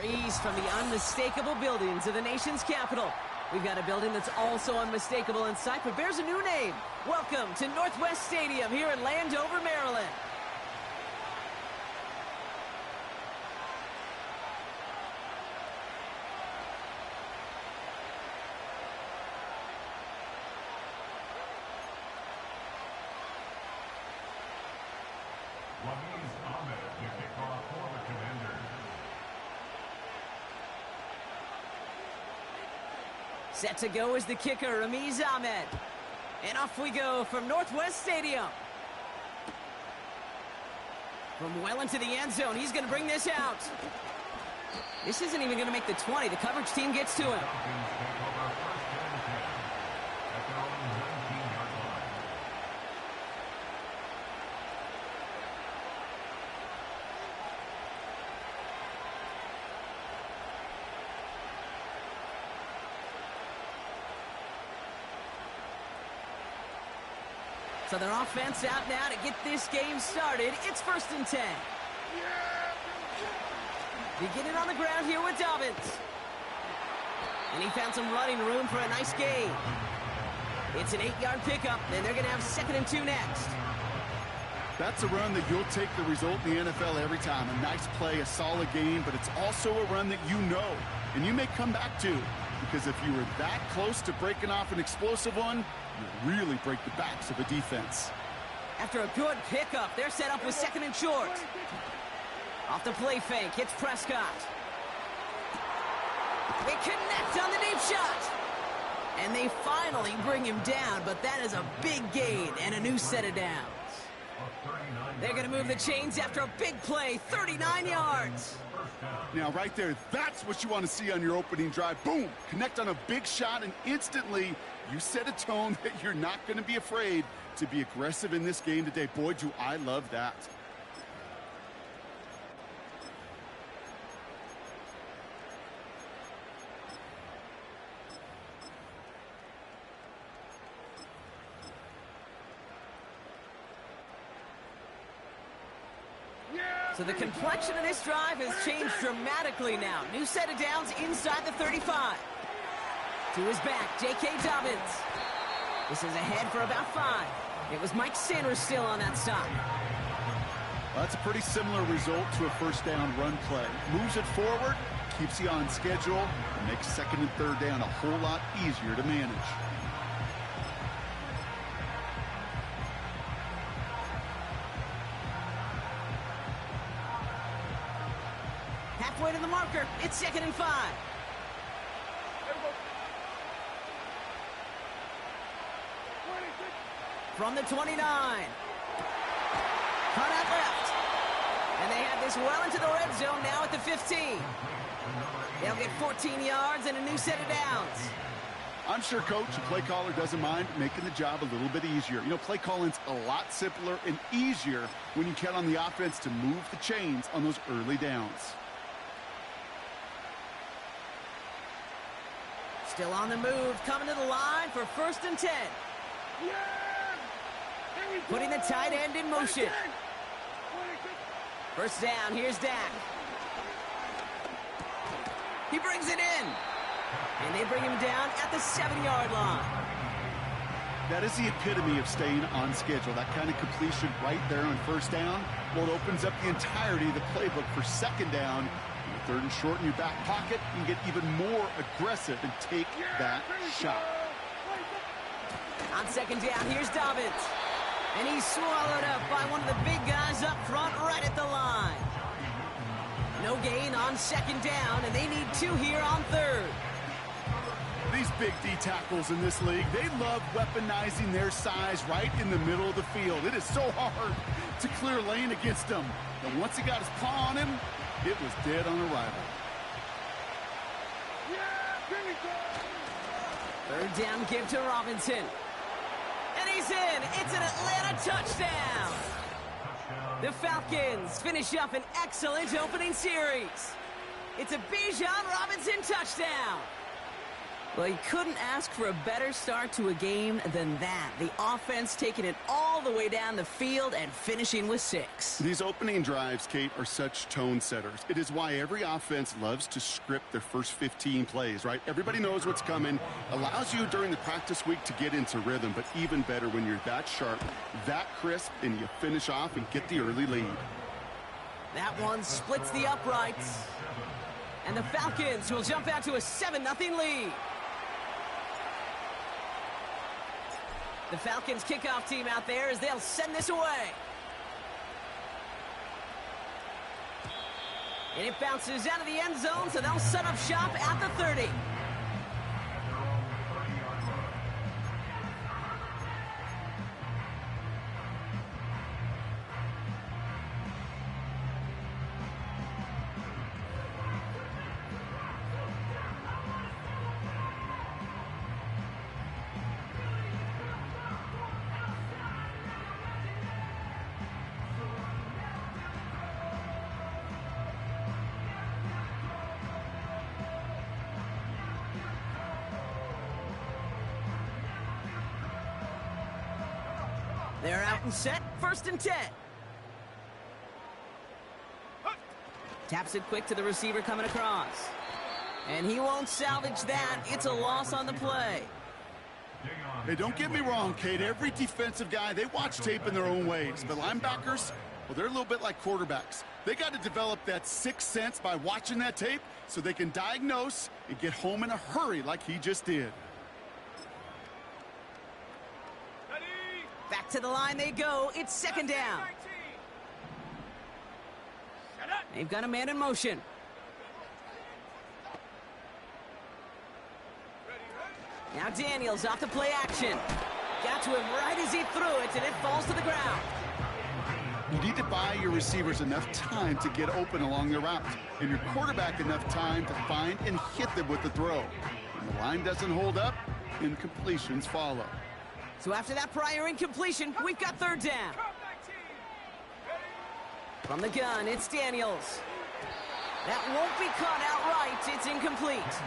east from the unmistakable buildings of the nation's capital. We've got a building that's also unmistakable in sight, but bears a new name. Welcome to Northwest Stadium here in Landover, Maryland. Set to go is the kicker, Ramiz Ahmed. And off we go from Northwest Stadium. From well into the end zone, he's going to bring this out. This isn't even going to make the 20. The coverage team gets to him. So their offense out now to get this game started. It's 1st and 10. Beginning on the ground here with Dobbins. And he found some running room for a nice gain. It's an 8-yard pickup, and they're going to have 2nd and 2 next. That's a run that you'll take the result in the NFL every time. A nice play, a solid game, but it's also a run that you know, and you may come back to. Because if you were that close to breaking off an explosive one, you really break the backs of a defense. After a good pickup, they're set up with 2nd and short. Off the play fake, hits Prescott. They connect on the deep shot. And they finally bring him down, but that is a big gain and a new set of downs. They're going to move the chains after a big play, 39 yards. Now, right there, that's what you want to see on your opening drive. Boom! Connect on a big shot, and instantly you set a tone that you're not going to be afraid to be aggressive in this game today. Boy, do I love that. So the complexion of this drive has changed dramatically now. New set of downs inside the 35. To his back, J.K. Dobbins. This is ahead for about 5. It was Mike Sanders still on that stop. Well, that's a pretty similar result to a 1st down run play. Moves it forward, keeps you on schedule, and makes 2nd and 3rd down a whole lot easier to manage. Halfway to the marker, it's 2nd and 5. From the 29. Cut out left. And they have this well into the red zone now at the 15. They'll get 14 yards and a new set of downs. I'm sure Coach, the play caller, doesn't mind making the job a little bit easier. You know, play calling's a lot simpler and easier when you count on the offense to move the chains on those early downs. Still on the move, coming to the line for 1st and 10. Putting the tight end in motion. 1st down, here's Dak. He brings it in. And they bring him down at the 7-yard line. That is the epitome of staying on schedule. That kind of completion right there on 1st down. Well, it opens up the entirety of the playbook for 2nd down. 3rd and short in your back pocket, you can get even more aggressive and take that shot. On 2nd down, here's Dobbins. And he's swallowed up by one of the big guys up front right at the line. No gain on 2nd down, and they need 2 here on 3rd. These big D tackles in this league, they love weaponizing their size right in the middle of the field. It is so hard to clear lane against them. And once he got his paw on him, it was dead on arrival. 3rd down, give to Robinson. And he's in. It's an Atlanta touchdown. The Falcons finish up an excellent opening series. It's a Bijan Robinson touchdown. Well, you couldn't ask for a better start to a game than that. The offense taking it all the way down the field and finishing with 6. These opening drives, Kate, are such tone setters. It is why every offense loves to script their first 15 plays, right? Everybody knows what's coming, allows you during the practice week to get into rhythm, but even better when you're that sharp, that crisp, and you finish off and get the early lead. That one splits the uprights. And the Falcons will jump out to a 7-0 lead. The Falcons kickoff team out there as they'll send this away. And it bounces out of the end zone, so they'll set up shop at the 30. They're out and set, 1st and 10. Taps it quick to the receiver coming across. And he won't salvage that. It's a loss on the play. Hey, don't get me wrong, Kate. Every defensive guy, they watch tape in their own ways. But linebackers, well, they're a little bit like quarterbacks. They got to develop that sixth sense by watching that tape so they can diagnose and get home in a hurry like he just did. Back to the line they go. It's 2nd down. They've got a man in motion. Now Daniels off the play action. Got to him right as he threw it, and it falls to the ground. You need to buy your receivers enough time to get open along their route, and your quarterback enough time to find and hit them with the throw. When the line doesn't hold up, incompletions follow. So after that prior incompletion, we've got 3rd down. From the gun, it's Daniels. That won't be caught outright. It's incomplete.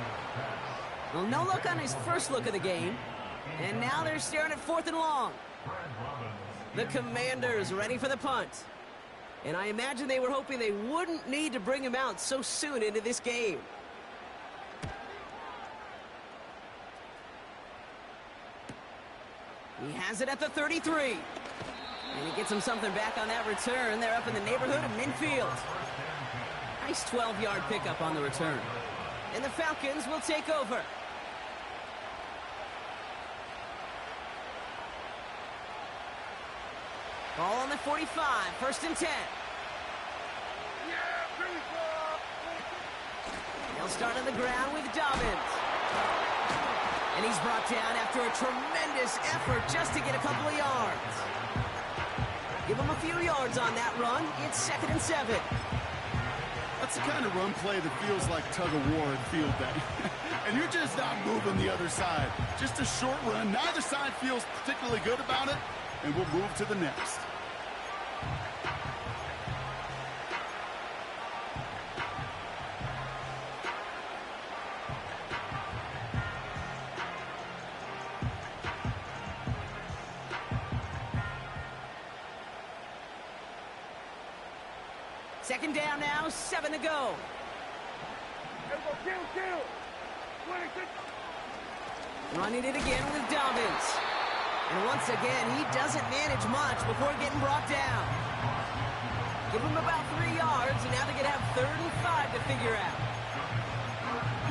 Well, no look on his first look of the game. And now they're staring at 4th and long. The Commanders ready for the punt. And I imagine they were hoping they wouldn't need to bring him out so soon into this game. He has it at the 33. And he gets him something back on that return. They're up in the neighborhood of midfield. Nice 12-yard pickup on the return. And the Falcons will take over. Ball on the 45, 1st and 10. They'll start on the ground with Dobbins. And he's brought down after a tremendous effort just to get a couple of yards. Give him a few yards on that run. It's 2nd and 7. That's the kind of run play that feels like tug-of-war at field day. And you're just not moving the other side. Just a short run. Neither side feels particularly good about it, and we'll move to the next. Second down now, 7 to go. Running it again with Dobbins. And once again, he doesn't manage much before getting brought down. Give him about 3 yards, and now they're going to have 3rd and 5 to figure out.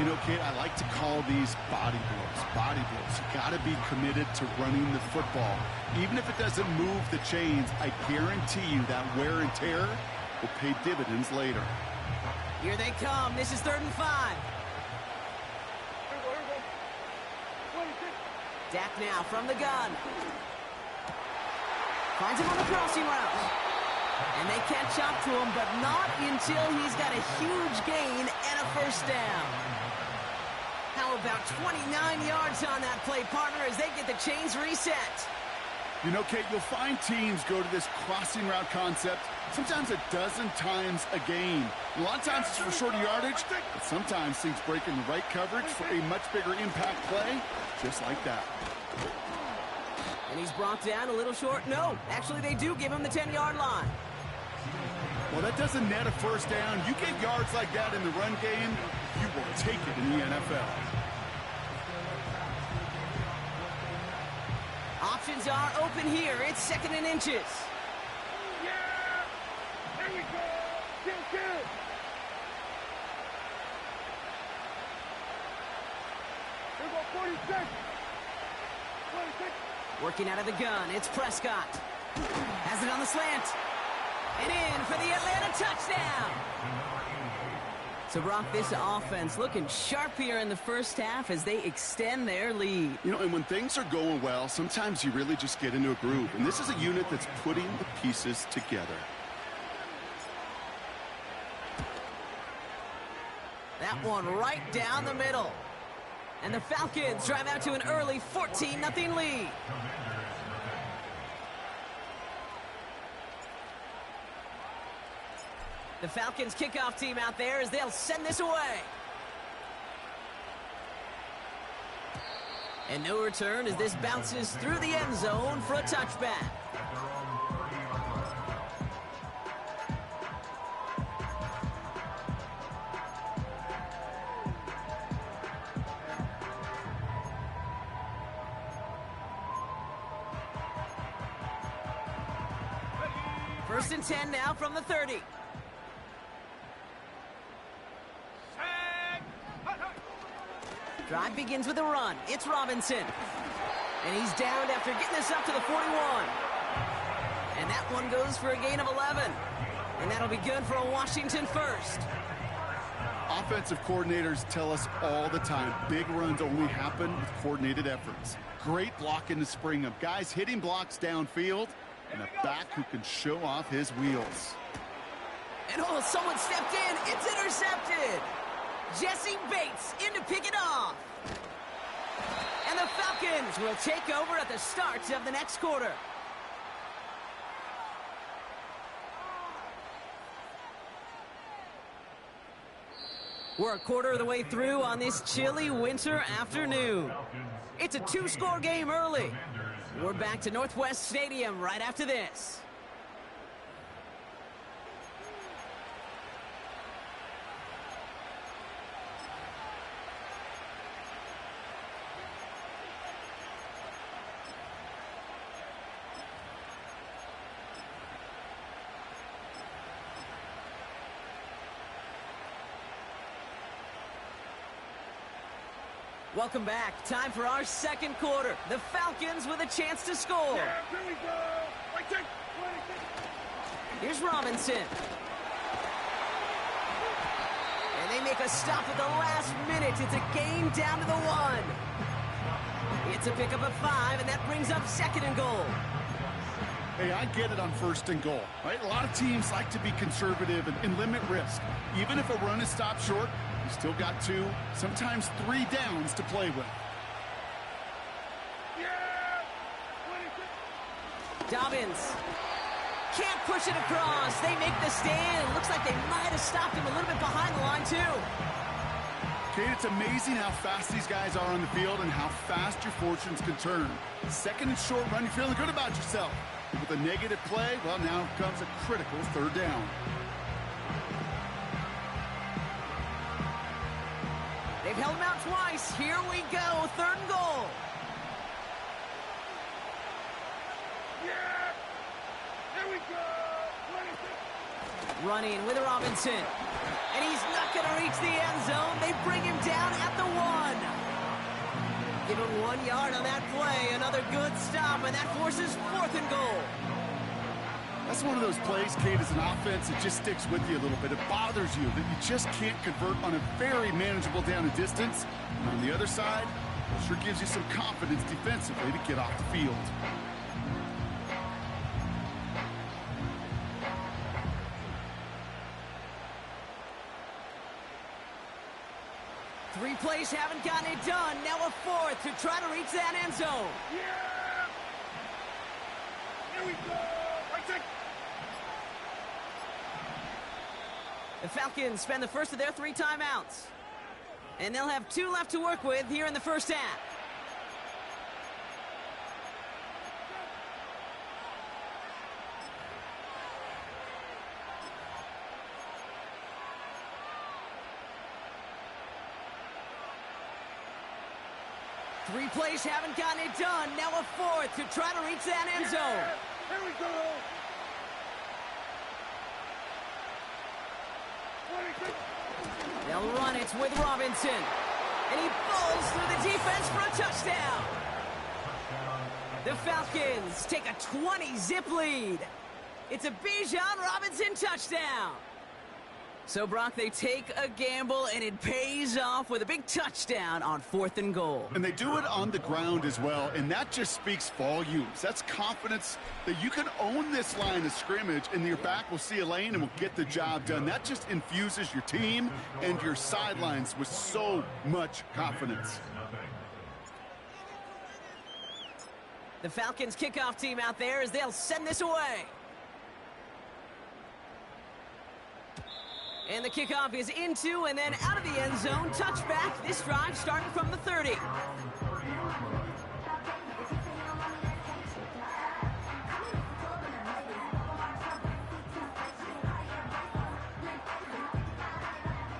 You know, Kate, I like to call these body blows. Body blows. You got to be committed to running the football. Even if it doesn't move the chains, I guarantee you that wear and tear will pay dividends later. Here they come. This is 3rd and 5. Dak now from the gun. Finds him on the crossing route. And they catch up to him, but not until he's got a huge gain and a 1st down. How about 29 yards on that play, partner, as they get the chains reset? You know, Kate, you'll find teams go to this crossing route concept sometimes a dozen times a game. A lot of times it's for shorter yardage, but sometimes things break in the right coverage for a much bigger impact play, just like that. And he's brought down a little short. No, actually they do give him the 10-yard line. Well, that doesn't net a first down. You get yards like that in the run game, you will take it in the NFL. Options are open here. It's 2nd and inches. Yeah! There we go! Kill! Here we go, 46! 26! Working out of the gun, it's Prescott. Has it on the slant. And in for the Atlanta touchdown. So, Brock, this offense looking sharp here in the first half as they extend their lead. You know, and when things are going well, sometimes you really just get into a groove. And this is a unit that's putting the pieces together. That one right down the middle. And the Falcons drive out to an early 14-0 lead. The Falcons kickoff team out there as they'll send this away. And no return as this bounces through the end zone for a touchback. First and 10 now from the 30. Drive begins with a run. It's Robinson. And he's downed after getting this up to the 41. And that one goes for a gain of 11. And that'll be good for a Washington first. Offensive coordinators tell us all the time, big runs only happen with coordinated efforts. Great blocking to spring them. Guys hitting blocks downfield, and a back who can show off his wheels. And oh, someone stepped in. It's intercepted. Jesse Bates in to pick it off. And the Falcons will take over at the start of the next quarter. We're a quarter of the way through on this chilly winter afternoon. It's a 2-score game early. We're back to Northwest Stadium right after this. Welcome back. Time for our second quarter. The Falcons with a chance to score. Yeah, here we go! Right there! Here's Robinson. And they make a stop at the last minute. It's a gain down to the 1. It's a pickup of 5, and that brings up 2nd and goal. Hey, I get it on 1st and goal, right? A lot of teams like to be conservative and limit risk. Even if a run is stopped short, you still got 2, sometimes 3 downs to play with. Yeah! Dobbins can't push it across. They make the stand. Looks like they might have stopped him a little bit behind the line, too. Kate, it's amazing how fast these guys are on the field and how fast your fortunes can turn. 2nd and short run, you're feeling good about yourself. With a negative play, well, now comes a critical 3rd down. They've held him out twice. Here we go. 3rd and goal. Yeah! Here we go! 26! Running with Robinson. And he's not going to reach the end zone. They bring him down at the 1. Give him 1 yard on that play. Another good stop, and that forces 4th and goal. That's one of those plays, Kate, as an offense, it just sticks with you a little bit. It bothers you that you just can't convert on a very manageable down and distance. And on the other side, it sure gives you some confidence defensively to get off the field. Three plays haven't gotten it done. Now a 4th to try to reach that end zone. Yeah! Here we go! Right there! The Falcons spend the first of their 3 timeouts. And they'll have 2 left to work with here in the first half. 3 plays haven't gotten it done. Now a 4th to try to reach that end zone. Here we go. 26. They'll run it with Robinson. And he falls through the defense for a touchdown. The Falcons take a 20-zip lead. It's a Bijan Robinson touchdown. So, Brock, they take a gamble, and it pays off with a big touchdown on 4th and goal. And they do it on the ground as well, and that just speaks volumes. That's confidence that you can own this line of scrimmage, and your back will see a lane and will get the job done. That just infuses your team and your sidelines with so much confidence. The Falcons kickoff team out there as they'll send this away. And the kickoff is into and then out of the end zone. Touchback. This drive starting from the 30.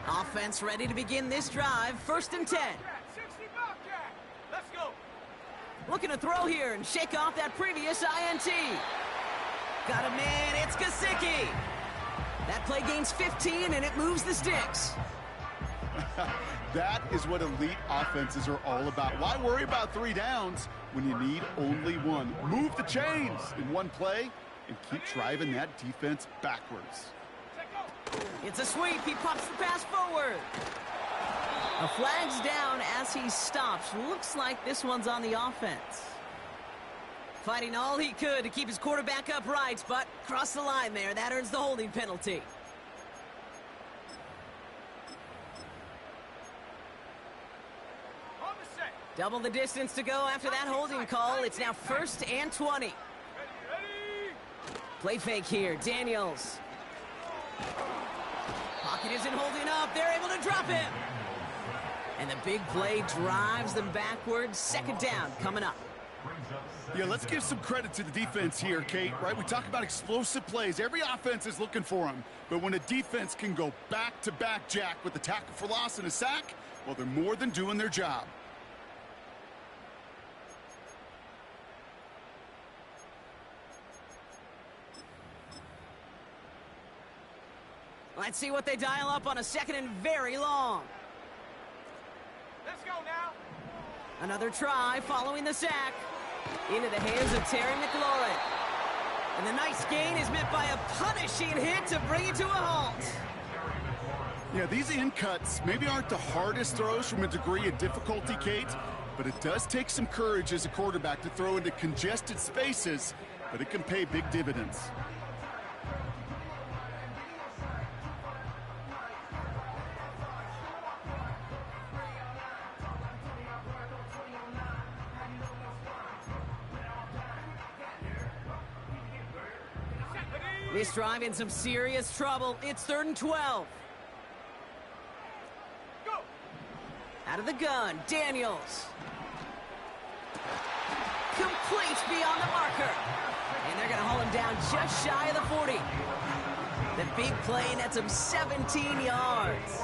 Offense ready to begin this drive. 1st and 10. 60 Bobcat. Let's go. Looking to throw here and shake off that previous INT. Got a man. It's Gesicki. That play gains 15, and it moves the sticks. That is what elite offenses are all about. Why worry about 3 downs when you need only 1? Move the chains in 1 play and keep driving that defense backwards. It's a sweep. He pops the pass forward. A flag's down as he stops. Looks like this one's on the offense. Fighting all he could to keep his quarterback upright, but crossed the line there. That earns the holding penalty. On the set. Double the distance to go after that holding call. It's now 1st and 20. Ready. Play fake here. Daniels. Pocket isn't holding up. They're able to drop him. And the big play drives them backwards. 2nd down coming up. Yeah, let's give some credit to the defense here, Kate, right? We talk about explosive plays. Every offense is looking for them. But when a defense can go back-to-back, Jack, with a tackle for loss and a sack, well, they're more than doing their job. Let's see what they dial up on a 2nd and very long. Let's go now. Another try following the sack. Into the hands of Terry McLaurin. And the nice gain is met by a punishing hit to bring it to a halt. Yeah, these in cuts maybe aren't the hardest throws from a degree of difficulty, Kate, but it does take some courage as a quarterback to throw into congested spaces, but it can pay big dividends. This drive in some serious trouble. It's 3rd and 12. Go. Out of the gun, Daniels. Complete beyond the marker. And they're going to haul him down just shy of the 40. The big play nets him 17 yards.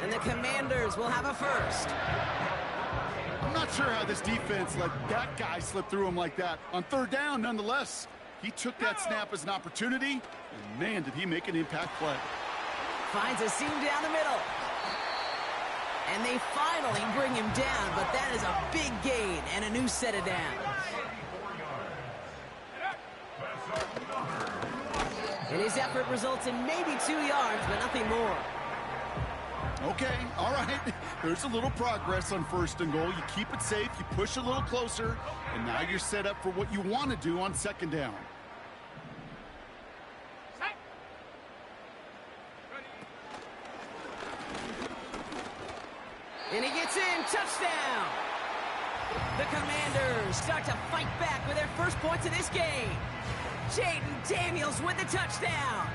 And the Commanders will have a 1st. I'm not sure how this defense let that guy slip through him like that. On 3rd down, nonetheless. He took that snap as an opportunity, and man, did he make an impact play. Finds a seam down the middle. And they finally bring him down, but that is a big gain and a new set of downs. And his effort results in maybe 2 yards, but nothing more. Okay, all right. There's a little progress on 1st and goal. You keep it safe, you push a little closer, and now you're set up for what you want to do on 2nd down. Set. And he gets in, touchdown! The Commanders start to fight back with their 1st points of this game. Jaden Daniels with the touchdown.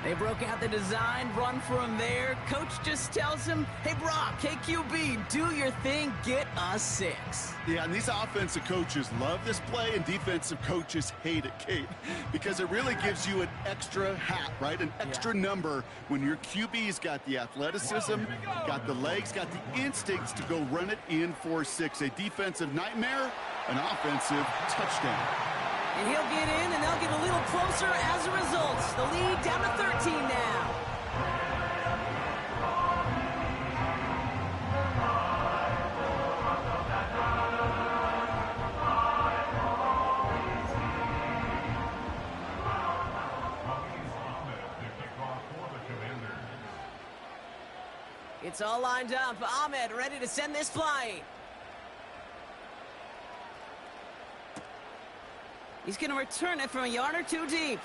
They broke out the design run for him there. Coach just tells him, hey, Brock, KQB, do your thing, get us 6. Yeah, and these offensive coaches love this play, and defensive coaches hate it, Kate, because it really gives you an extra hat, right? An extra number when your QB's got the athleticism, got the legs, got the instincts to go run it in for 6. A defensive nightmare, an offensive touchdown. And he'll get in, and they'll get a little closer as a result. The lead down to 13 now. It's all lined up. Ahmed ready to send this flying. He's going to return it from a yard or 2 deep.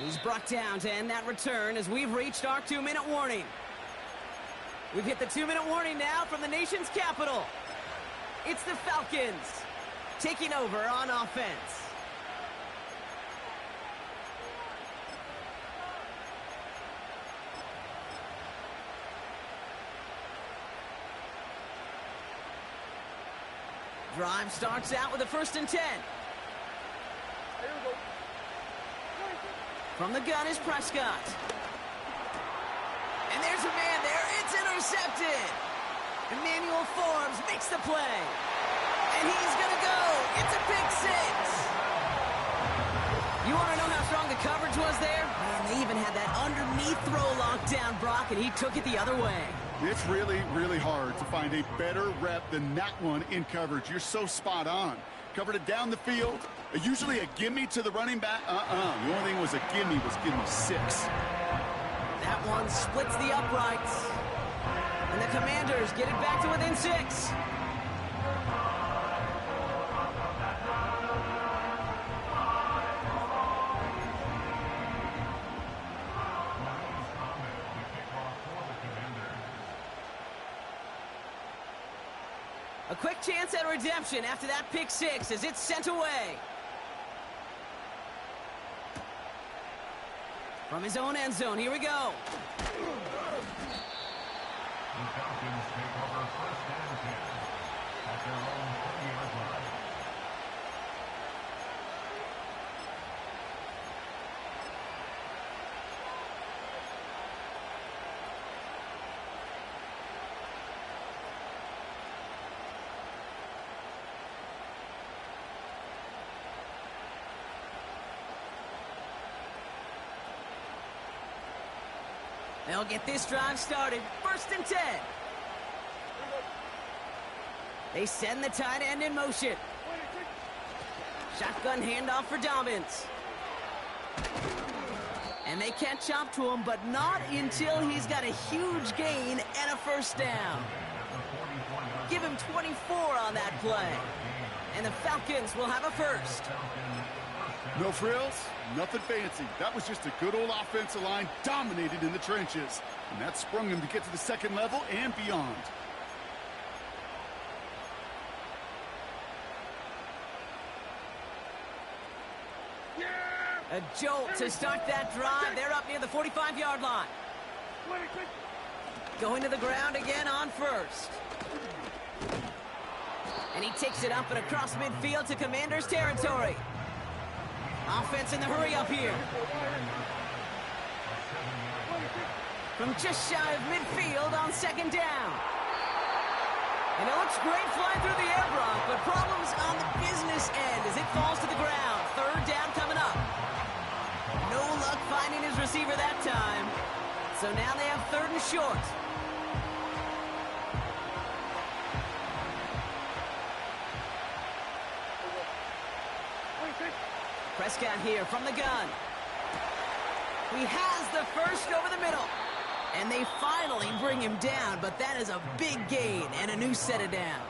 He's brought down to end that return as we've reached our 2-minute warning. We've hit the 2-minute warning now from the nation's capital. It's the Falcons taking over on offense. Drive starts out with a 1st and 10. From the gun is Prescott. And there's a man there. It's intercepted. Emmanuel Forbes makes the play. And he's going to go. It's a pick 6. You want to know how strong the coverage was there? Man, they even had that underneath throw locked down, Brock, and he took it the other way. It's really, really hard to find a better rep than that one in coverage. You're so spot on. Covered it down the field. Usually a gimme to the running back. The only thing was a gimme 6. That one splits the uprights. And the Commanders get it back to within 6. A quick chance at redemption after that pick 6 as it's sent away. From his own end zone, here we go. The Falcons take over 1st and 10 at their own 20-yard line. They'll get this drive started. 1st and 10. They send the tight end in motion. Shotgun handoff for Dobbins. And they catch up to him, but not until he's got a huge gain and a 1st down. Give him 24 on that play. And the Falcons will have a 1st. No frills, nothing fancy. That was just a good old offensive line dominated in the trenches. And that sprung him to get to the 2nd level and beyond. A jolt to start that drive. They're up near the 45-yard line. Going to the ground again on 1st. And he takes it up and across midfield to Commanders territory. Offense in the hurry up here. From just shy of midfield on 2nd down. And it looks great flying through the air, Brock, but problems on the business end as it falls to the ground. 3rd down coming up. No luck finding his receiver that time. So now they have 3rd and short. Prescott here from the gun. He has the 1st over the middle. And they finally bring him down, but that is a big gain and a new set of downs.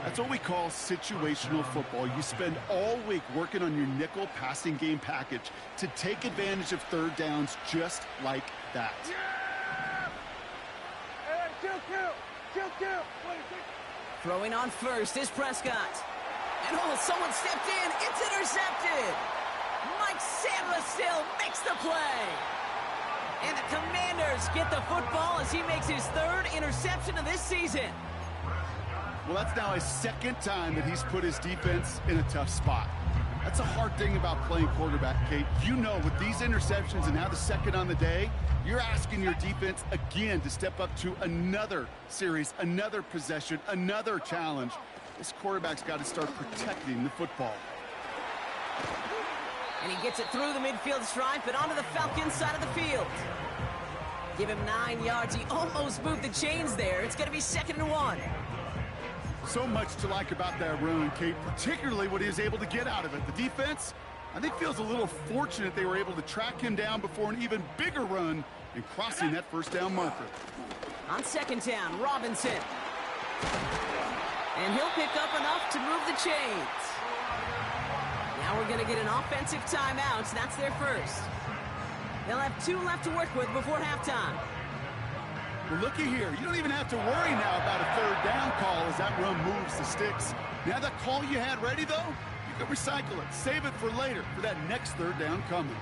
That's what we call situational football. You spend all week working on your nickel passing game package to take advantage of 3rd downs just like that. Throwing on 1st is Prescott. And someone stepped in. It's intercepted. Mike Alexander still makes the play. And the Commanders get the football as he makes his third interception of this season. Well, that's now his second time that he's put his defense in a tough spot. That's a hard thing about playing quarterback, Kate. You know, with these interceptions and now the second on the day, you're asking your defense again to step up to another series, another possession, another challenge. This quarterback's got to start protecting the football. And he gets it through the midfield stripe and onto the Falcons side of the field. Give him 9 yards. He almost moved the chains there. It's going to be 2nd and 1. So much to like about that run, Kate, particularly what he was able to get out of it. The defense, I think, feels a little fortunate they were able to track him down before an even bigger run and crossing that first down marker. On 2nd down, Robinson. And he'll pick up enough to move the chains. Now we're going to get an offensive timeout. That's their first. They'll have 2 left to work with before halftime. Well, looky here. You don't even have to worry now about a 3rd down call as that run moves the sticks. Now that call you had ready, though, you can recycle it. Save it for later for that next 3rd down coming.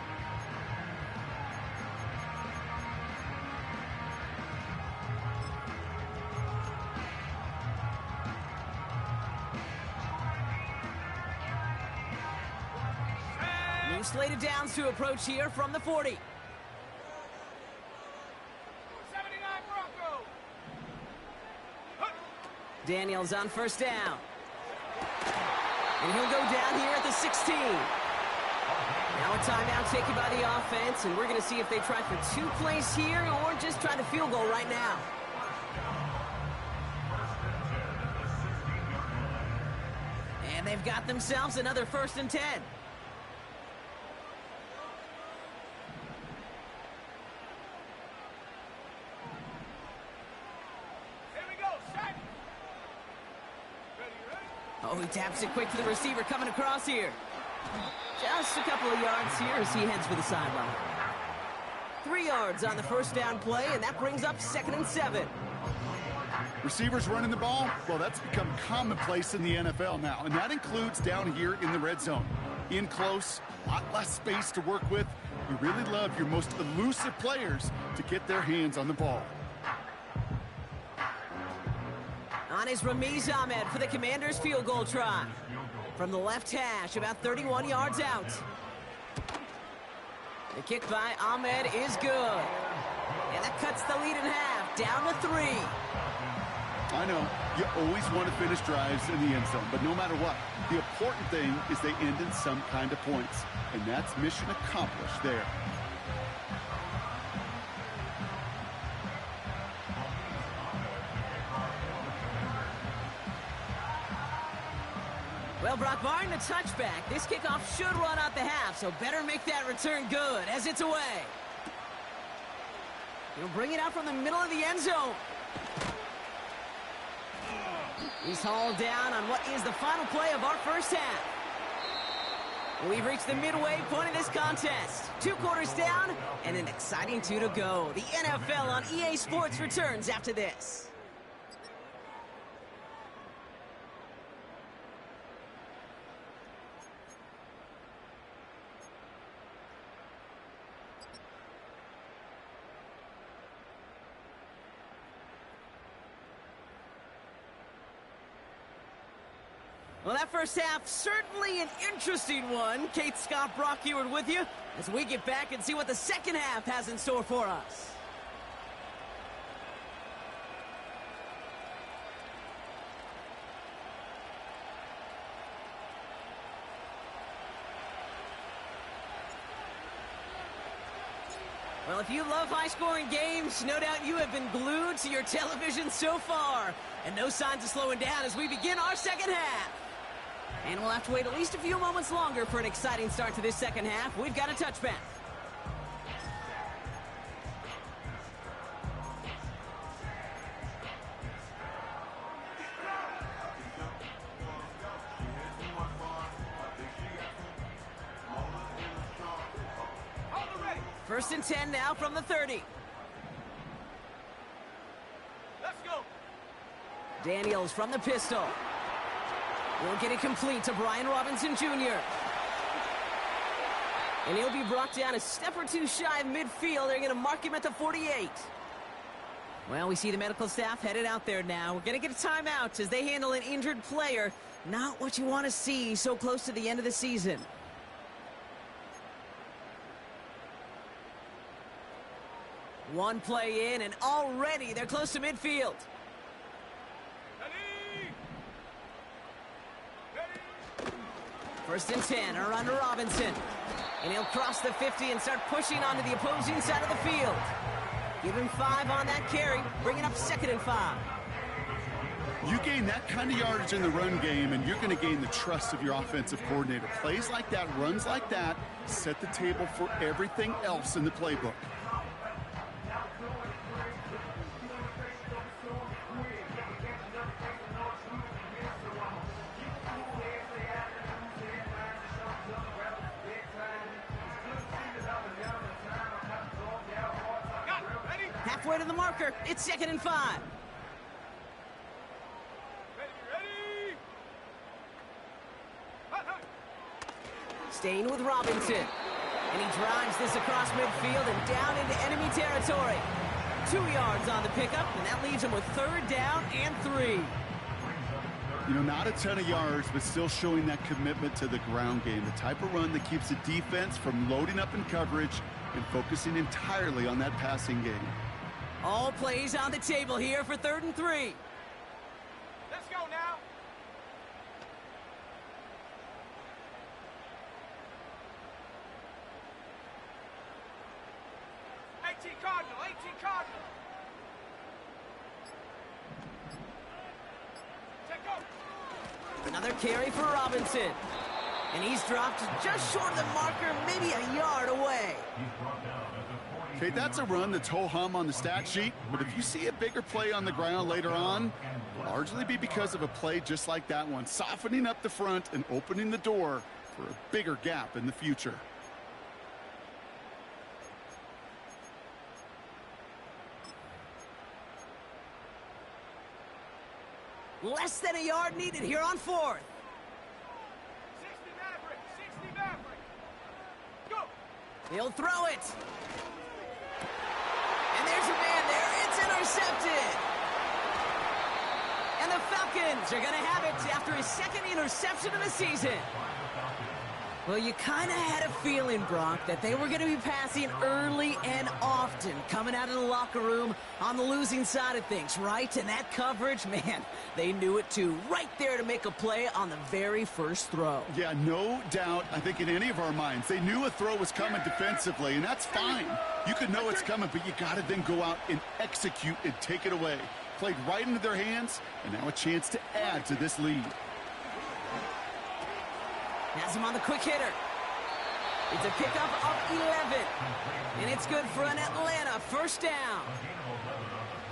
New slate of downs to approach here from the 40. Daniels on 1st down. And he'll go down here at the 16. Now a timeout taken by the offense, and we're going to see if they try for 2 plays here or just try the field goal right now. And they've got themselves another 1st and 10. Oh, he taps it quick to the receiver coming across here. Just a couple of yards here as he heads for the sideline. 3 yards on the 1st down play, and that brings up 2nd and 7. Receivers running the ball, well, that's become commonplace in the NFL now, and that includes down here in the red zone. In close, a lot less space to work with. You really love your most elusive players to get their hands on the ball. On is Ramiz Ahmed for the Commanders' field goal try. From the left hash, about 31 yards out. The kick by Ahmed is good. And that cuts the lead in half, down to 3. I know, you always want to finish drives in the end zone, but no matter what, the important thing is they end in some kind of points. And that's mission accomplished there. Well, Brock, barring the touchback, this kickoff should run out the half, so better make that return good as it's away. He'll bring it out from the middle of the end zone. He's hauled down on what is the final play of our first half. We've reached the midway point of this contest. 2 quarters down and an exciting 2 to go. The NFL on EA Sports returns after this. Well, that first half, certainly an interesting one. Kate, Scott, Brock Eward with you as we get back and see what the second half has in store for us. Well, if you love high-scoring games, no doubt you have been glued to your television so far. And no signs of slowing down as we begin our second half. And we'll have to wait at least a few moments longer for an exciting start to this second half. We've got a touchback. First and 10 now from the 30. Let's go. Daniels from the pistol. We'll get it complete to Brian Robinson Jr. And he'll be brought down a step or two shy of midfield. They're going to mark him at the 48. Well, we see the medical staff headed out there now. We're going to get a timeout as they handle an injured player. Not what you want to see so close to the end of the season. One play in, and already they're close to midfield. Ready? Ready? First and 10, around to Robinson. And he'll cross the 50 and start pushing onto the opposing side of the field. Give him 5 on that carry, bringing up 2nd and 5. You gain that kind of yardage in the run game, and you're going to gain the trust of your offensive coordinator. Plays like that, runs like that, set the table for everything else in the playbook. Halfway to the marker, it's 2nd and 5. Ready? Staying with Robinson. And he drives this across midfield and down into enemy territory. 2 yards on the pickup, and that leaves him with 3rd down and 3. You know, not a ton of yards, but still showing that commitment to the ground game. The type of run that keeps the defense from loading up in coverage and focusing entirely on that passing game. All plays on the table here for 3rd and 3. Let's go now. Cardinal. Check go. Another carry for Robinson. And he's dropped just short of the marker, maybe a yard away. Okay, that's a run that's ho-hum on the stat sheet, but if you see a bigger play on the ground later on, it'll largely be because of a play just like that one, softening up the front and opening the door for a bigger gap in the future. Less than a yard needed here on 4th. 60 Maverick. Go. He'll throw it. And there's a man there. It's intercepted. And the Falcons are going to have it after his 2nd interception of the season. Well, you kind of had a feeling, Brock, that they were going to be passing early and often, coming out of the locker room on the losing side of things, right? And that coverage, man, they knew it too. Right there to make a play on the very first throw. Yeah, no doubt. I think in any of our minds, they knew a throw was coming defensively, and that's fine. You could know it's coming, but you got to then go out and execute and take it away. Played right into their hands, and now a chance to add to this lead. Has him on the quick hitter. It's a pickup of 11. And it's good for an Atlanta 1st down.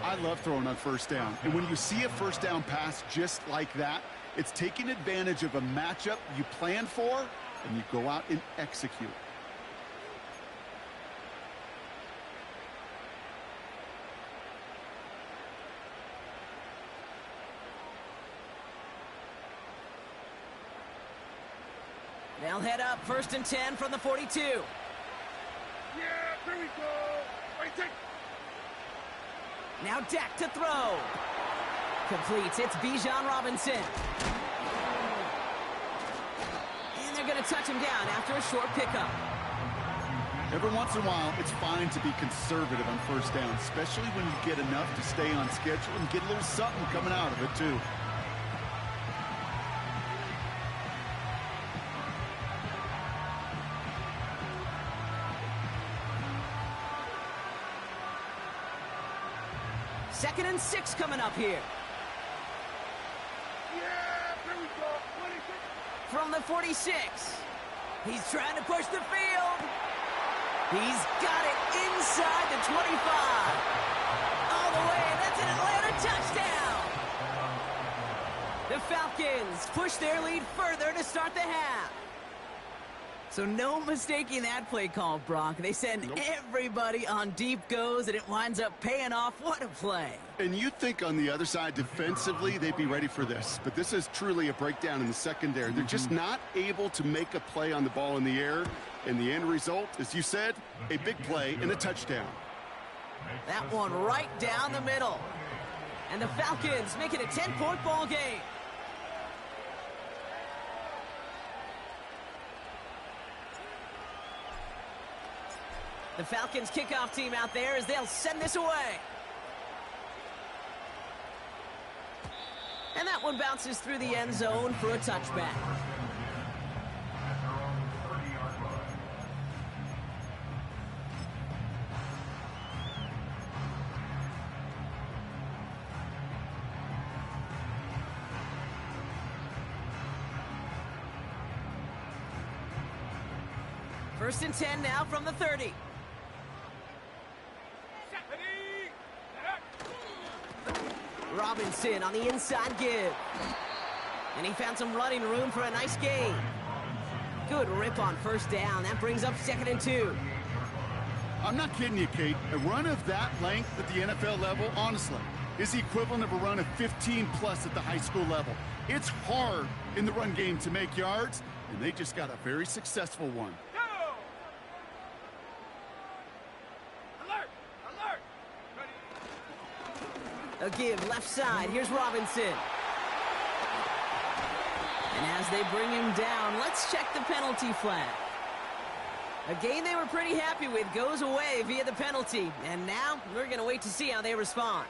I love throwing on 1st down. And when you see a 1st down pass just like that, it's taking advantage of a matchup you plan for, and you go out and execute. They'll head up 1st and 10 from the 42. Yeah, here we go. Wait, Now Dak to throw. Completes. It's Bijan Robinson. And they're going to touch him down after a short pickup. Every once in a while, it's fine to be conservative on 1st down, especially when you get enough to stay on schedule and get a little something coming out of it, too. Second and 6 coming up here. yeah, here we go. 26. From the 46. He's trying to push the field. He's got it inside the 25. All the way, that's an Atlanta touchdown. The Falcons push their lead further to start the half. So no mistaking that play call, Brock. They send everybody on deep goes, and it winds up paying off. What a play. And you'd think on the other side, defensively, they'd be ready for this. But this is truly a breakdown in the secondary. They're just not able to make a play on the ball in the air. And the end result, as you said, a big play and a touchdown. That one right down the middle. And the Falcons make it a 10-point ball game. The Falcons kickoff team out there as they'll send this away. And that one bounces through the end zone for a touchback. At their own 30-yard line. First and 10 now from the 30. Robinson on the inside give. And he found some running room for a nice gain. Good rip on first down. That brings up 2nd and 2. I'm not kidding you, Kate. A run of that length at the NFL level, honestly, is the equivalent of a run of 15-plus at the high school level. It's hard in the run game to make yards, and they just got a very successful one. A give left side. Here's Robinson. And as they bring him down, let's check the penalty flag. A gain they were pretty happy with goes away via the penalty. And now we're going to wait to see how they respond.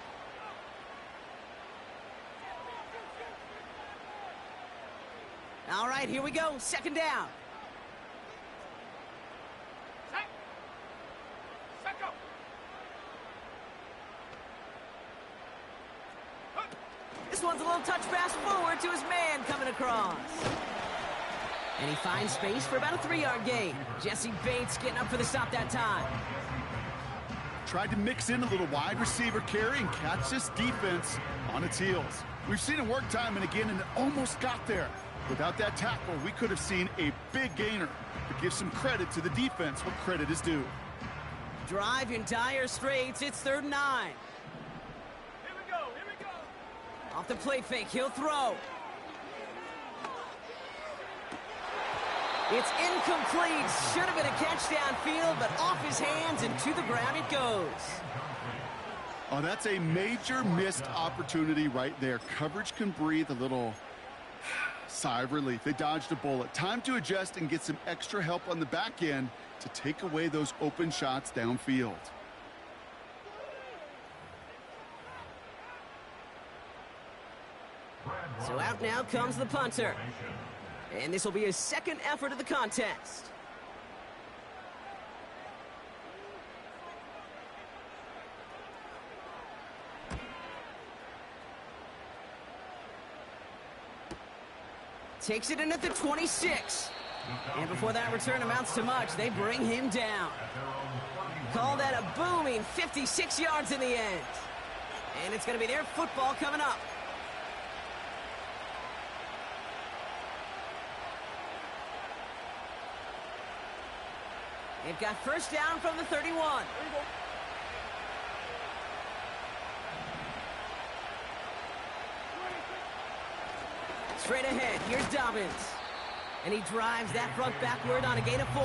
All right, here we go. 2nd down. This one's a little touch pass forward to his man coming across. And he finds space for about a 3-yard gain. Jesse Bates getting up for the stop that time. Tried to mix in a little wide receiver carry and catch this defense on its heels. We've seen it work time and again, and it almost got there. Without that tackle, we could have seen a big gainer. But give some credit to the defense what credit is due. Drive in dire straits. It's 3rd and 9. Off the play fake, he'll throw. It's incomplete. Should have been a catch downfield, but off his hands and to the ground it goes. Oh, that's a major missed opportunity right there. Coverage can breathe a little sigh of relief. They dodged a bullet. Time to adjust and get some extra help on the back end to take away those open shots downfield. So out now comes the punter. And this will be his 2nd effort of the contest. Takes it in at the 26. And before that return amounts to much, they bring him down. Call that a booming 56 yards in the end. And it's going to be their football coming up. They've got first down from the 31. Straight ahead, here's Dobbins. And he drives that front backward on a gain of 4.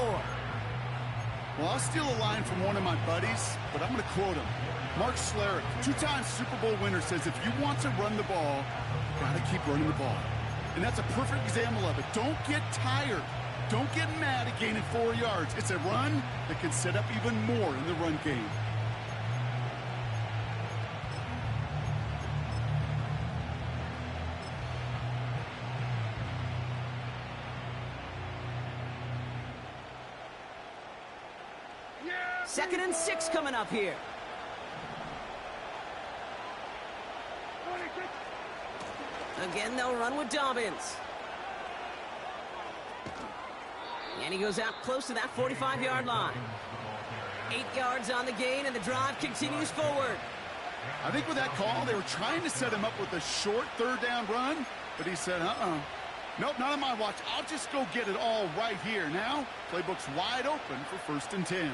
Well, I'll steal a line from one of my buddies, but I'm going to quote him. Mark Schlereth, 2-time Super Bowl winner, says if you want to run the ball, you got to keep running the ball. And that's a perfect example of it. Don't get tired. Don't get mad at gaining 4 yards. It's a run that can set up even more in the run game. Yeah, 2nd and 6 coming up here. 26. Again, they'll run with Dobbins. And he goes out close to that 45-yard line. 8 yards on the gain, and the drive continues forward. I think with that call, they were trying to set him up with a short 3rd down run, but he said, nope, not on my watch. I'll just go get it all right here. Now, playbook's wide open for 1st and 10.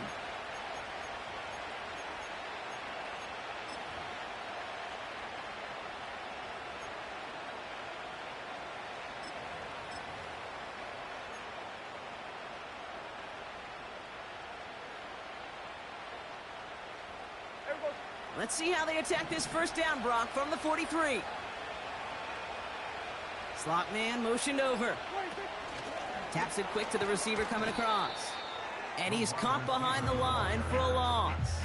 Let's see how they attack this first down, Brock, from the 43. Slot man motioned over. Taps it quick to the receiver coming across. And he's caught behind the line for a loss.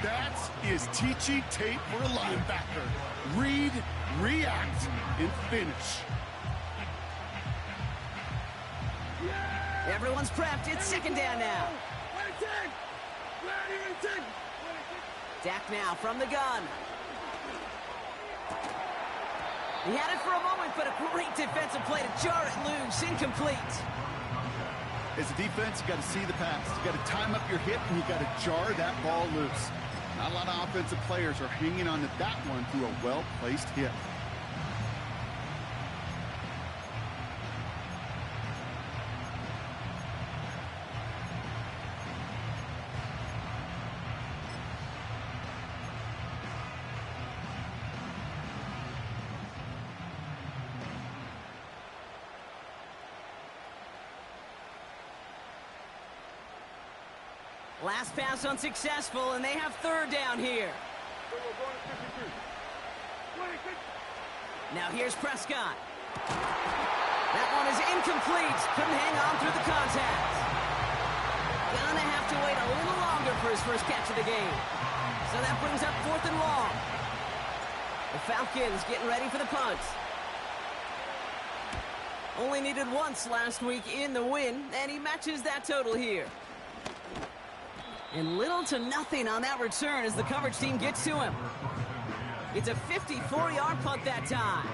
That is teachy tape for a linebacker. Read, react, and finish. Everyone's prepped. It's second down now. Dak now from the gun. He had it for a moment, but a great defensive play to jar it loose. Incomplete. As a defense, you got to see the pass. You got to time up your hip, and you got to jar that ball loose. Not a lot of offensive players are hanging on to that one through a well-placed hit. Last pass unsuccessful, and they have third down here. Now here's Prescott. That one is incomplete. Couldn't hang on through the contact. Gonna have to wait a little longer for his first catch of the game. So that brings up 4th and long. The Falcons getting ready for the punt. Only needed once last week in the win, and he matches that total here. And little to nothing on that return as the coverage team gets to him. It's a 54-yard punt that time.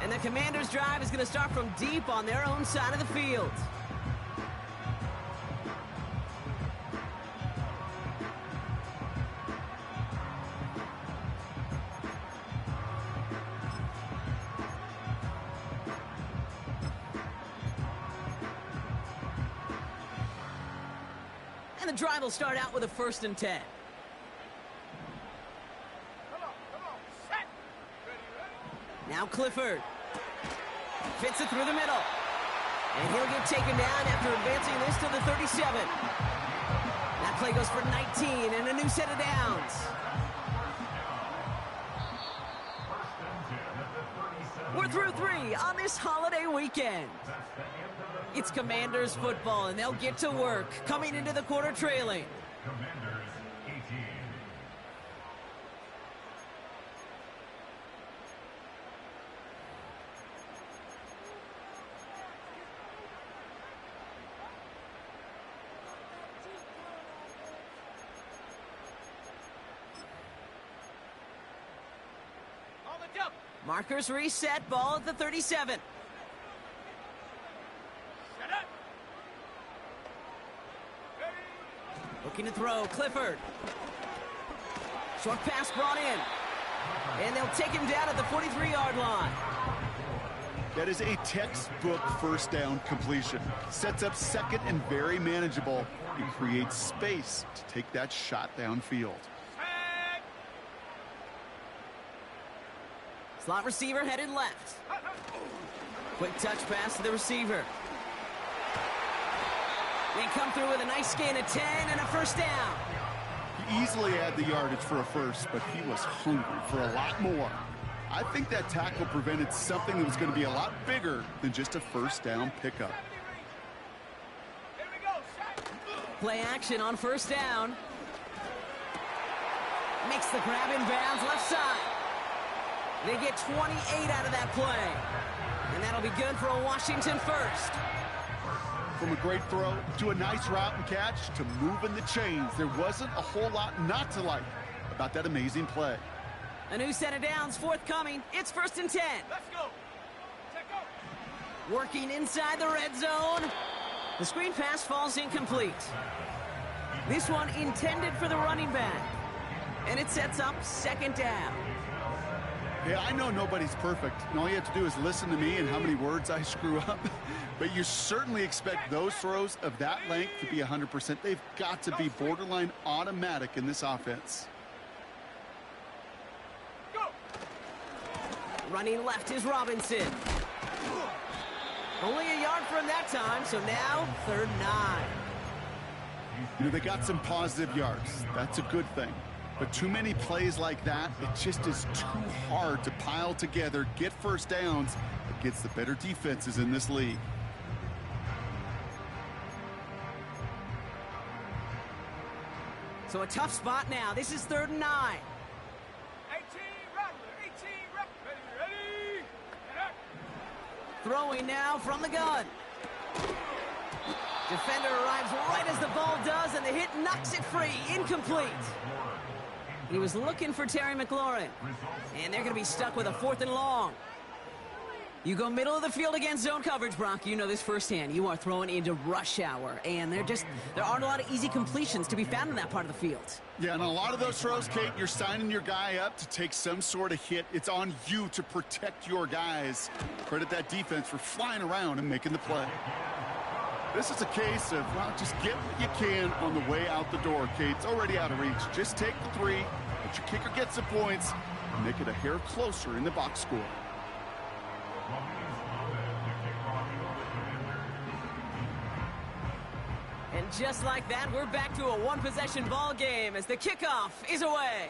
And the Commanders' drive is going to start from deep on their own side of the field. And the drive will start out with a 1st and 10. Now Clifford. Fits it through the middle. And he'll get taken down after advancing this to the 37. That play goes for 19 and a new set of downs. We're through 3 on this holiday weekend. It's Commanders football, and they'll get to work, coming into the quarter trailing. Commanders 18. Markers reset, ball at the 37. Looking to throw, Clifford. Short pass brought in. And they'll take him down at the 43-yard line. That is a textbook first down completion. Sets up second and very manageable. It creates space to take that shot downfield. Slot receiver headed left. Quick touch pass to the receiver. They come through with a nice gain of 10 and a first down. He easily had the yardage for a first, but he was hungry for a lot more. I think that tackle prevented something that was going to be a lot bigger than just a first down pickup. Play action on first down. Makes the grab in bounds left side. They get 28 out of that play. And that'll be good for a Washington first. From a great throw to a nice route and catch to moving the chains, there wasn't a whole lot not to like about that amazing play. A new set of downs forthcoming. It's 1st and 10. Let's go. Check out. Working inside the red zone. The screen pass falls incomplete. This one intended for the running back. And it sets up 2nd down. Yeah, I know nobody's perfect, and all you have to do is listen to me and how many words I screw up. But you certainly expect those throws of that length to be 100%. They've got to be borderline automatic in this offense. Go. Running left is Robinson. Only a yard from that time, so now 3rd and 9. You know, they got some positive yards. That's a good thing. But too many plays like that, it just is too hard to pile together, get first downs against the better defenses in this league. So a tough spot now. This is 3rd and 9. 18, Rattler, 18, ready, and up. Throwing now from the gun. Defender arrives right as the ball does, and the hit knocks it free. Incomplete. He was looking for Terry McLaurin. And they're going to be stuck with a 4th and long. You go middle of the field against zone coverage, Brock. You know this firsthand. You are throwing into rush hour. And there aren't a lot of easy completions to be found in that part of the field. Yeah, and a lot of those throws, Kate, you're signing your guy up to take some sort of hit. It's on you to protect your guys. Credit that defense for flying around and making the play. This is a case of, well, just get what you can on the way out the door, Kate. It's already out of reach. Just take the 3, let your kicker get some points, and make it a hair closer in the box score. And just like that, we're back to a one-possession ball game as the kickoff is away.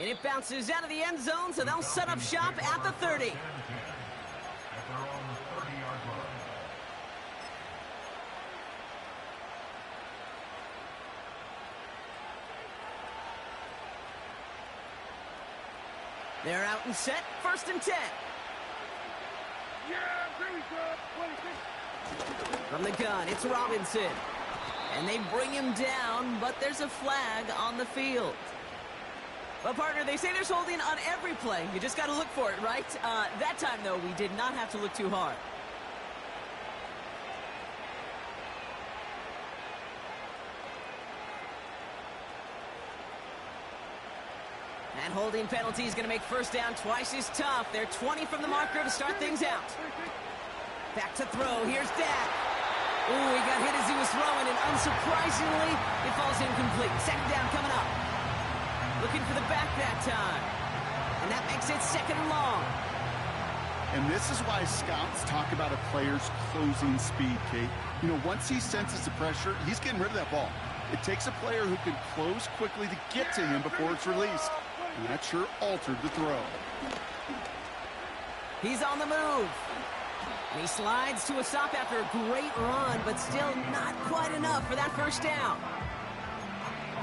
And it bounces out of the end zone, so they'll set up shop at the 30. They're out and set, 1st and 10. Yeah, there we go, 26. From the gun, it's Robinson. And they bring him down, but there's a flag on the field. Well, partner, they say there's holding on every play. You just got to look for it, right? That time, though, we did not have to look too hard. And holding penalty is going to make 1st down twice as tough. They're 20 from the marker to start things out. Back to throw. Here's Dak. Ooh, he got hit as he was throwing, and unsurprisingly, it falls incomplete. 2nd down coming up. Looking for the back that time. And that makes it 2nd and long. And this is why scouts talk about a player's closing speed, Kate. You know, once he senses the pressure, he's getting rid of that ball. It takes a player who can close quickly to get to him before it's released. And that sure altered the throw. He's on the move. And he slides to a stop after a great run, but still not quite enough for that 1st down.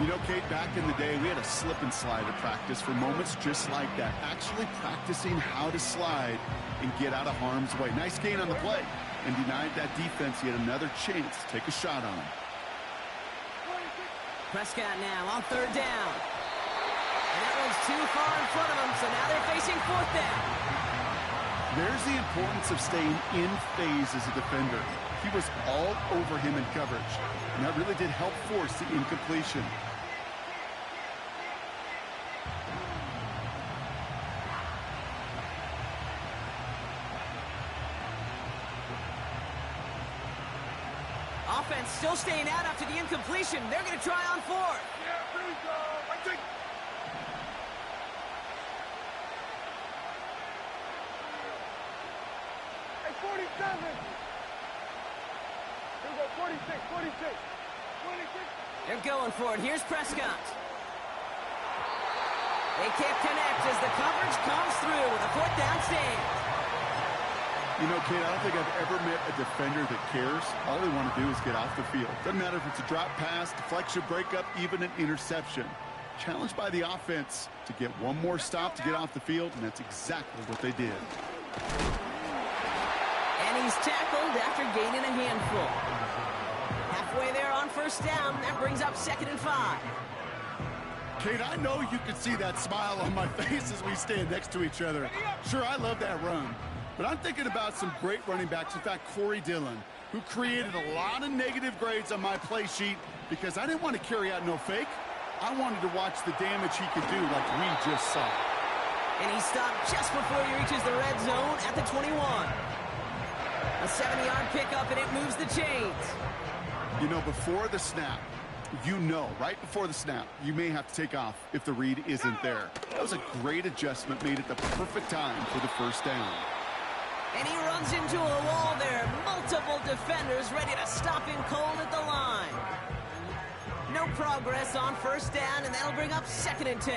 You know, Kate, back in the day, we had a slip and slide at practice for moments just like that. Actually practicing how to slide and get out of harm's way. Nice gain on the play. And denied that defense yet another chance to take a shot on him. Prescott now on 3rd down. And that one's too far in front of him, so now they're facing 4th down. There's the importance of staying in phase as a defender. He was all over him in coverage, and that really did help force the incompletion. Offense still staying out after the incompletion. They're going to try on 4th. Yeah, there we go. I think. Hey, 47. Here we go, 46, 46. 26. They're going for it. Here's Prescott. They can't connect as the coverage comes through with a 4th down stand. You know, Kate, I don't think I've ever met a defender that cares. All they want to do is get off the field. Doesn't matter if it's a drop pass, deflection, breakup, even an interception. Challenged by the offense to get one more stop to get off the field, and that's exactly what they did. And he's tackled after gaining a handful. Halfway there on 1st down. That brings up 2nd and 5. Kate, I know you can see that smile on my face as we stand next to each other. Sure, I love that run. But I'm thinking about some great running backs. In fact, Corey Dillon, who created a lot of negative grades on my play sheet because I didn't want to carry out no fake. I wanted to watch the damage he could do like we just saw. And he stopped just before he reaches the red zone at the 21. A 70-yard pickup, and it moves the chains. You know, before the snap, right before the snap, you may have to take off if the read isn't there. That was a great adjustment made at the perfect time for the 1st down. And he runs into a wall there. Multiple defenders ready to stop him cold at the line. No progress on first down, and that'll bring up 2nd and 10.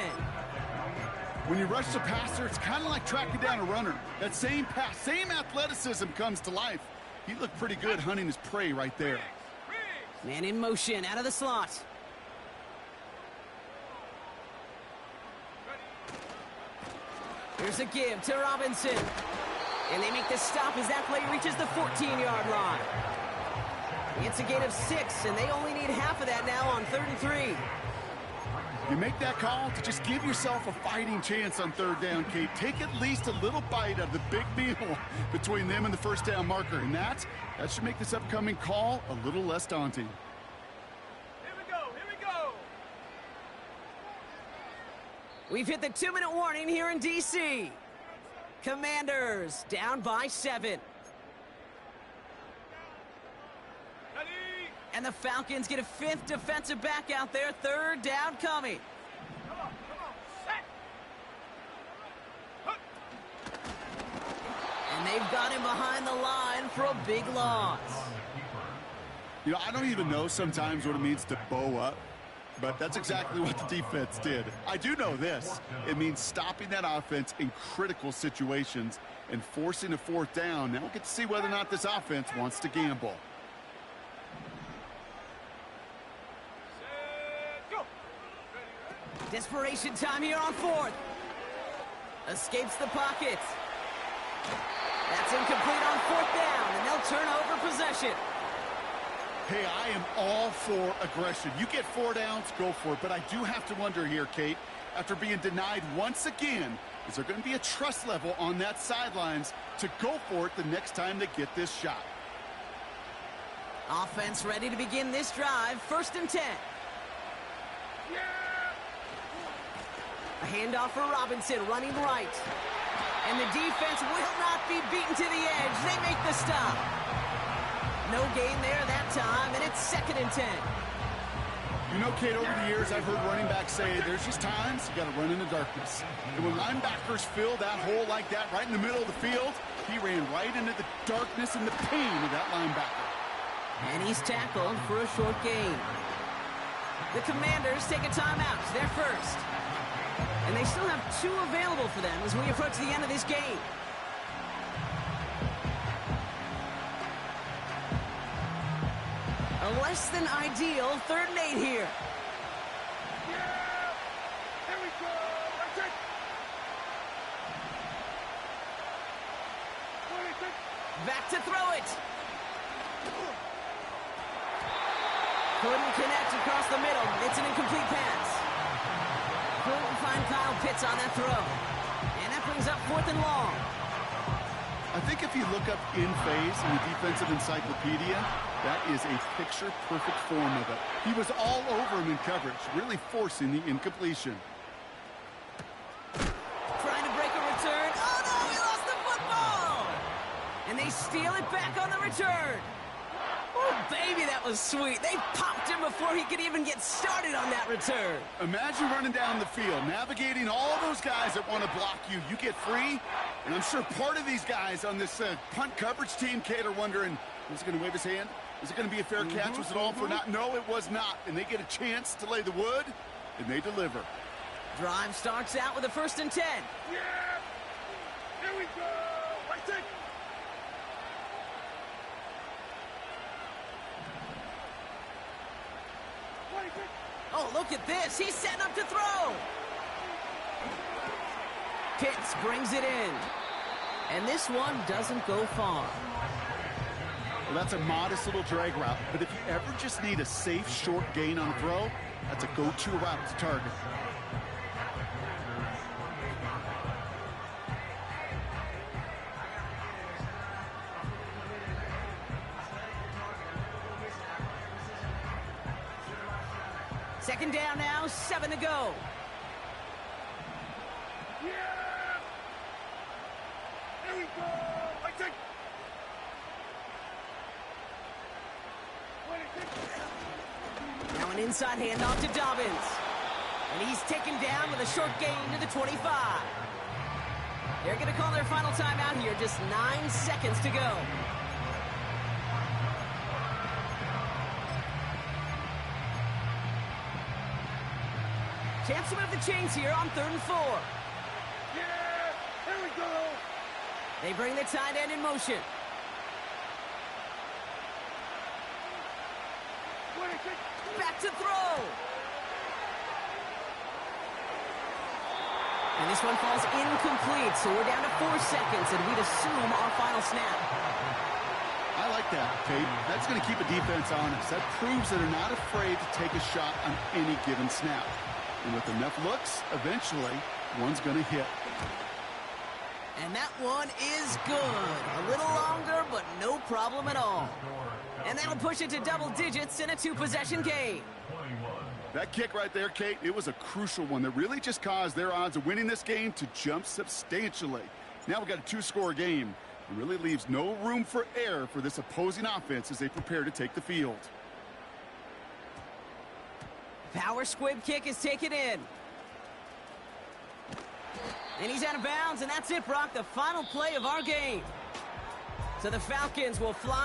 When you rush the passer, it's kind of like tracking down a runner. That same pass, same athleticism comes to life. He looked pretty good hunting his prey right there. Man in motion, out of the slot. Here's a give to Robinson. And they make the stop as that play reaches the 14-yard line. It's a gain of 6, and they only need half of that now on 3rd and 3. You make that call to just give yourself a fighting chance on 3rd down, Kate. Take at least a little bite of the big meal between them and the first down marker. And that should make this upcoming call a little less daunting. Here we go, here we go. We've hit the 2-minute warning here in D.C. Commanders down by 7. Ready? And the Falcons get a 5th defensive back out there. 3rd down coming. Come on, set. Hook. And they've got him behind the line for a big loss. You know, I don't even know sometimes what it means to bow up, but that's exactly what the defense did. I do know this. It means stopping that offense in critical situations and forcing a 4th down. Now we'll get to see whether or not this offense wants to gamble. Set, go. Desperation time here on 4th. Escapes the pocket. That's incomplete on 4th down, and they'll turn over possession. Hey, I am all for aggression. You get 4 downs, go for it. But I do have to wonder here, Kate, after being denied once again, is there going to be a trust level on that sidelines to go for it the next time they get this shot? Offense ready to begin this drive. 1st and 10. Yeah. A handoff for Robinson, running right. And the defense will not be beaten to the edge. They make the stop. No gain there that time, and it's 2nd and 10. You know, Kate, over the years, I've heard running backs say there's just times you got to run in the darkness. And when linebackers fill that hole like that right in the middle of the field, he ran right into the darkness and the pain of that linebacker. And he's tackled for a short gain. The Commanders take a timeout. They're first. And they still have 2 available for them as we approach the end of this game. A less than ideal 3rd and 8 here. Yeah. Here we go. That's it. 26. Back to throw it. Couldn't connect across the middle. It's an incomplete pass. Couldn't find Kyle Pitts on that throw. And that brings up 4th and long. I think if you look up in phase in the defensive encyclopedia, that is a picture-perfect form of it. He was all over him in coverage, really forcing the incompletion. Trying to break a return. Oh, no, he lost the football. And they steal it back on the return. Oh, baby, that was sweet. They popped him before he could even get started on that return. Imagine running down the field, navigating all those guys that want to block you. You get free, and I'm sure part of these guys on this punt coverage team, Kate, are wondering, is he going to wave his hand? Is it going to be a fair catch? Was it all for not? No, it was not. And they get a chance to lay the wood, and they deliver. Drive starts out with a 1st and 10. Yeah. Here we go. That's it. Oh, look at this. He's setting up to throw. Pitts brings it in. And this one doesn't go far. Well, that's a modest little drag route, but if you ever just need a safe, short gain on a throw, that's a go-to route to target. Second down now, 7 to go. Yeah. Here we go. That's it. 26. Now an inside handoff to Dobbins. And he's taken down with a short gain to the 25. They're going to call their final timeout here. Just 9 seconds to go. Chance to move the chains here on 3rd and 4. Yeah, here we go. They bring the tight end in motion. 26. Back to throw. And this one falls incomplete, so we're down to 4 seconds, and we'd assume our final snap. I like that, Kate. That's going to keep a defense honest. That proves that they're not afraid to take a shot on any given snap. And with enough looks, eventually, one's going to hit. And that one is good. A little longer, but no problem at all. And that'll push it to double digits in a 2-possession game. That kick right there, Kate, it was a crucial one that really just caused their odds of winning this game to jump substantially. Now we've got a 2-score game. It really leaves no room for error for this opposing offense as they prepare to take the field. Power squib kick is taken in. And he's out of bounds, and that's it, Brock, the final play of our game. So the Falcons will fly